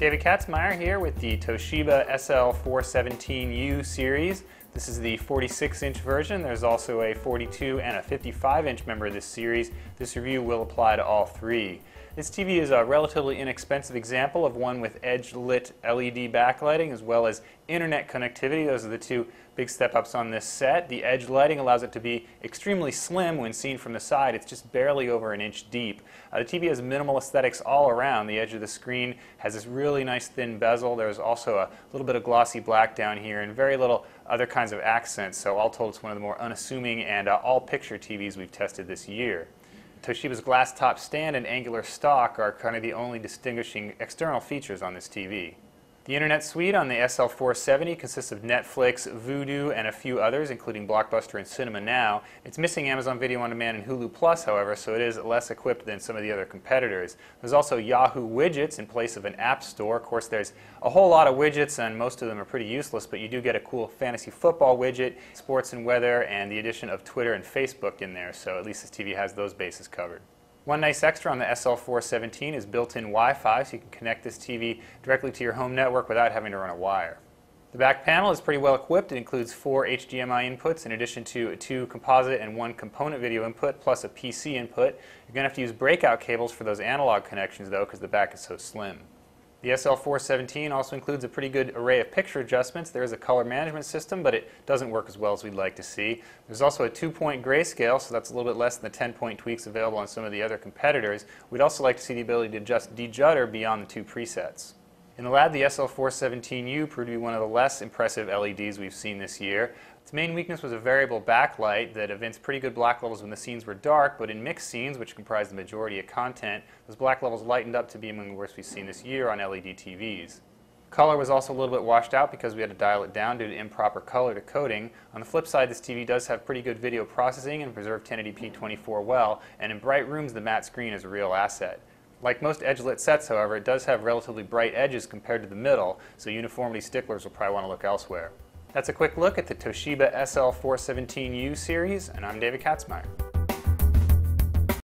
David Katzmeyer here with the Toshiba SL417U series. This is the 46-inch version. There's also a 42 and a 55-inch member of this series. This review will apply to all three. This TV is a relatively inexpensive example of one with edge-lit LED backlighting as well as internet connectivity. Those are the two big step-ups on this set. The edge lighting allows it to be extremely slim when seen from the side. It's just barely over an inch deep. The TV has minimal aesthetics all around. The edge of the screen has this really nice thin bezel. There's also a little bit of glossy black down here and very little other kinds of accents. So all told, it's one of the more unassuming and all-picture TVs we've tested this year. Toshiba's glass top stand and angular stock are kind of the only distinguishing external features on this TV. The Internet suite on the SL470 consists of Netflix, Vudu, and a few others, including Blockbuster and Cinema Now. It's missing Amazon Video On Demand and Hulu Plus, however, so it is less equipped than some of the other competitors. There's also Yahoo widgets in place of an app store. Of course, there's a whole lot of widgets, and most of them are pretty useless, but you do get a cool fantasy football widget, sports and weather, and the addition of Twitter and Facebook in there, so at least this TV has those bases covered. One nice extra on the SL417 is built-in Wi-Fi, so you can connect this TV directly to your home network without having to run a wire. The back panel is pretty well equipped. It includes 4 HDMI inputs in addition to 2 composite and 1 component video input plus a PC input. You're going to have to use breakout cables for those analog connections though, because the back is so slim. The SL417 also includes a pretty good array of picture adjustments. There is a color management system, but it doesn't work as well as we'd like to see. There's also a 2-point grayscale, so that's a little bit less than the 10-point tweaks available on some of the other competitors. We'd also like to see the ability to adjust de-judder beyond the 2 presets. In the lab, the SL417U proved to be one of the less impressive LEDs we've seen this year. Its main weakness was a variable backlight that evinced pretty good black levels when the scenes were dark, but in mixed scenes, which comprise the majority of content, those black levels lightened up to be among the worst we've seen this year on LED TVs. Color was also a little bit washed out because we had to dial it down due to improper color decoding. On the flip side, this TV does have pretty good video processing and preserved 1080p 24 well, and in bright rooms, the matte screen is a real asset. Like most edge-lit sets, however, it does have relatively bright edges compared to the middle, so uniformity sticklers will probably want to look elsewhere. That's a quick look at the Toshiba SL417U series, and I'm David Katzmeyer.